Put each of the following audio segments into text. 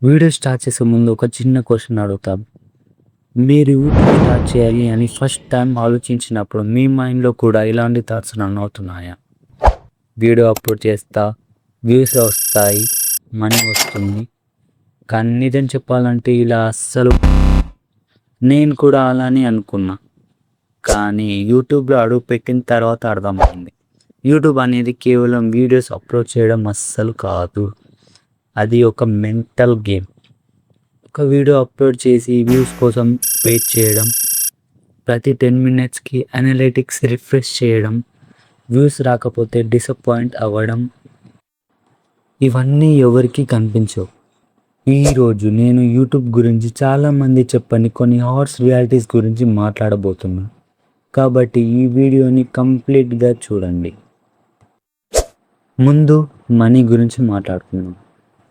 Video start చేసే ముందు ఒక చిన్న క్వశ్చన్ అడుగుతాం. మీరు యూట్యూబ్ స్టార్ట్ చేయాలి అని ఫస్ట్ టైం ఆలోచించినప్పుడు మీ మైండ్‌లో కూడా ఇలాంటి థాట్స్ రన్ అవుతున్నాయా? వీడియో అప్‌లోడ్ చేస్తా, వ్యూస్ వస్తాయి, మనీ వస్తుంది. కానీ నిజం చెప్పాలంటే ఇలా అస్సలు నేను కూడా అలానే అనుకున్నా. కానీ యూట్యూబ్‌లో అడుగుపెట్టిన తర్వాత అర్థమైంది. యూట్యూబ్ అనేది కేవలం వీడియోస్ అప్‌లోడ్ చేయడం అస్సలు కాదు. అది ఒక మెంటల్ గేమ్. ఒక వీడియో అప్లోడ్ చేసి వ్యూస్ కోసం వెయిట్ చేయడం, ప్రతి 10 మినిట్స్కి అనలిటిక్స్ రిఫ్రెష్ చేయడం, వ్యూస్ రాకపోతే డిసప్పాయింట్ అవ్వడం, ఇవన్నీ ఎవరికి కనిపించవు. ఈరోజు నేను యూట్యూబ్ గురించి చాలామంది చెప్పని కొన్ని హార్స్ రియాలిటీస్ గురించి మాట్లాడబోతున్నాను. కాబట్టి ఈ వీడియోని కంప్లీట్గా చూడండి. ముందు మనీ గురించి మాట్లాడుకుందాం.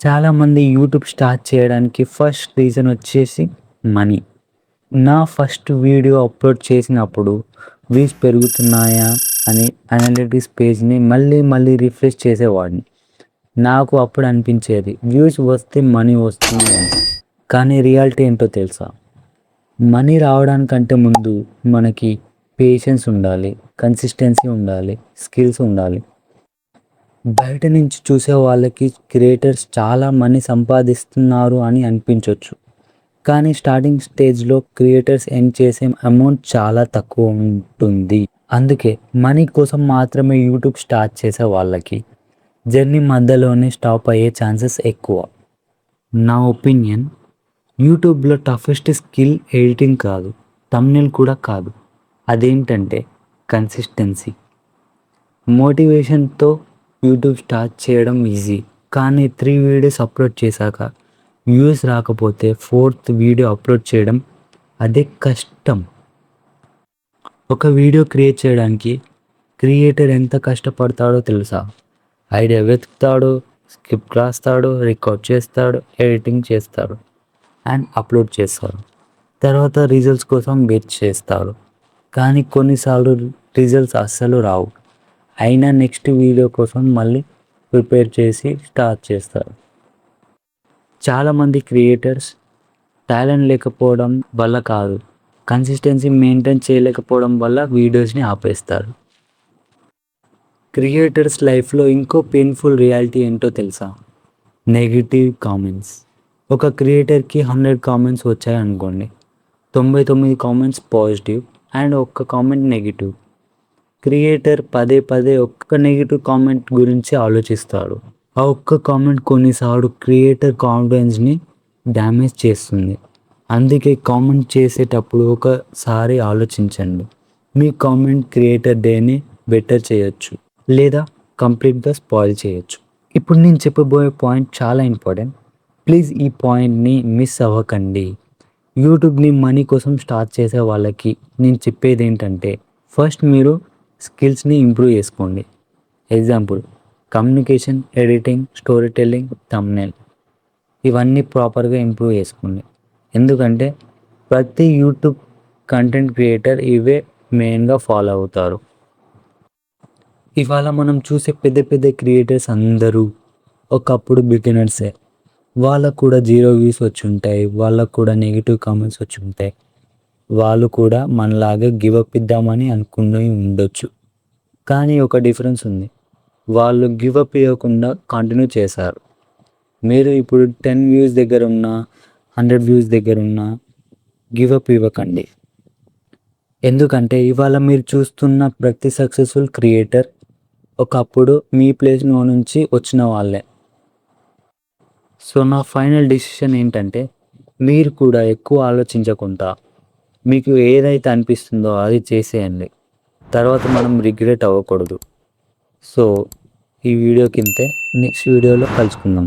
చాలామంది యూట్యూబ్ స్టార్ట్ చేయడానికి ఫస్ట్ రీజన్ వచ్చేసి మనీ. నా ఫస్ట్ వీడియో అప్లోడ్ చేసినప్పుడు వ్యూస్ పెరుగుతున్నాయా అని అనలిటిక్స్ పేజ్ని మళ్ళీ రిఫ్రెష్ చేసేవాడిని. నాకు అప్పుడు అనిపించేది వ్యూస్ వస్తే మనీ వస్తుంది అని. కానీ రియాలిటీ ఏంటో తెలుసా? మనీ రావడానికంటే ముందు మనకి పేషెన్స్ ఉండాలి, కన్సిస్టెన్సీ ఉండాలి, స్కిల్స్ ఉండాలి. బయట నుంచి చూసే వాళ్ళకి క్రియేటర్స్ చాలా మనీ సంపాదిస్తున్నారు అని అనిపించవచ్చు. కానీ స్టార్టింగ్ స్టేజ్లో క్రియేటర్స్ ఎర్న్ చేసే అమౌంట్ చాలా తక్కువ ఉంటుంది. అందుకే మనీ కోసం మాత్రమే యూట్యూబ్ స్టార్ట్ చేసే వాళ్ళకి జర్నీ మధ్యలోనే స్టాప్ అయ్యే ఛాన్సెస్ ఎక్కువ. నా ఒపీనియన్, యూట్యూబ్లో టఫెస్ట్ స్కిల్ ఎడిటింగ్ కాదు, థంబ్నెయిల్ కూడా కాదు. అదేంటంటే కన్సిస్టెన్సీ. మోటివేషన్తో యూట్యూబ్ స్టార్ట్ చేయడం ఈజీ. కానీ 3 వీడియోస్ అప్లోడ్ చేశాక వ్యూస్ రాకపోతే 4th వీడియో అప్లోడ్ చేయడం అదే కష్టం. ఒక వీడియో క్రియేట్ చేయడానికి క్రియేటర్ ఎంత కష్టపడతాడో తెలుసా? ఐడియా వెతుకుతాడు, స్క్రిప్ట్ రాస్తాడు, రికార్డ్ చేస్తాడు, ఎడిటింగ్ చేస్తాడు అండ్ అప్లోడ్ చేస్తాడు. తర్వాత రిజల్ట్స్ కోసం వెయిట్ చేస్తాడు. కానీ కొన్నిసార్లు రిజల్ట్స్ అస్సలు రావు. అయినా నెక్స్ట్ వీడియో కోసం మళ్ళీ ప్రిపేర్ చేసి స్టార్ట్ చేస్తారు. చాలామంది క్రియేటర్స్ టాలెంట్ లేకపోవడం వల్ల కాదు, కన్సిస్టెన్సీ మెయింటైన్ చేయలేకపోవడం వల్ల వీడియోస్ని ఆపేస్తారు. క్రియేటర్స్ లైఫ్లో ఇంకో పెయిన్ఫుల్ రియాలిటీ ఏంటో తెలుసా? Negative comments. ఒక క్రియేటర్కి 100 కామెంట్స్ వచ్చాయి అనుకోండి, 99 కామెంట్స్ పాజిటివ్ అండ్ ఒక్క కామెంట్ నెగిటివ్. క్రియేటర్ పదే ఒక్క నెగిటివ్ కామెంట్ గురించి ఆలోచిస్తాడు. ఆ ఒక్క కామెంట్ కొన్నిసార్లు క్రియేటర్ కాన్ఫిడెన్స్ని డ్యామేజ్ చేస్తుంది. అందుకే కామెంట్ చేసేటప్పుడు ఒకసారి ఆలోచించండి. మీ కామెంట్ క్రియేటర్ డేని బెటర్ చేయొచ్చు లేదా కంప్లీట్గా స్పాయిల్ చేయొచ్చు. ఇప్పుడు నేను చెప్పబోయే పాయింట్ చాలా ఇంపార్టెంట్. ప్లీజ్ ఈ పాయింట్ని మిస్ అవ్వకండి. యూట్యూబ్ని మనీ కోసం స్టార్ట్ చేసే వాళ్ళకి నేను చెప్పేది ఏంటంటే, ఫస్ట్ మీరు స్కిల్స్ని ఇంప్రూవ్ చేసుకోండి. Example, communication, editing, story telling, thumbnail, ఇవన్నీ ప్రాపర్గా ఇంప్రూవ్ చేసుకోండి. ఎందుకంటే ప్రతి యూట్యూబ్ కంటెంట్ క్రియేటర్ ఇవే మెయిన్గా ఫాలో అవుతారు. ఇవాళ మనం చూసే పెద్ద క్రియేటర్స్ అందరూ ఒకప్పుడు బిగినర్సే. వాళ్ళకు కూడా 0 వ్యూస్ వచ్చి ఉంటాయి, వాళ్ళకు కూడా నెగిటివ్ కామెంట్స్ వచ్చి ఉంటాయి. వాళ్ళు కూడా మనలాగా గివప్ ఇద్దామని అనుకుని ఉండొచ్చు. కానీ ఒక డిఫరెన్స్ ఉంది, వాళ్ళు గివప్ ఇవ్వకుండా కంటిన్యూ చేశారు. మీరు ఇప్పుడు 10 వ్యూస్ దగ్గర ఉన్న, 100 వ్యూస్ దగ్గర ఉన్న గివప్ ఇవ్వకండి. ఎందుకంటే ఇవాళ మీరు చూస్తున్న ప్రతి సక్సెస్ఫుల్ క్రియేటర్ ఒకప్పుడు మీ ప్లేస్లో నుంచి వచ్చిన వాళ్ళే. సో నా ఫైనల్ డెసిషన్ ఏంటంటే, మీరు కూడా ఎక్కువ ఆలోచించకుండా మీకు ఏదైతే అనిపిస్తుందో అది చేసేయండి. తర్వాత మనం రిగ్రెట్ అవ్వకూడదు. సో ఈ వీడియో కింతే, నెక్స్ట్ వీడియోలో కలుసుకుందాం.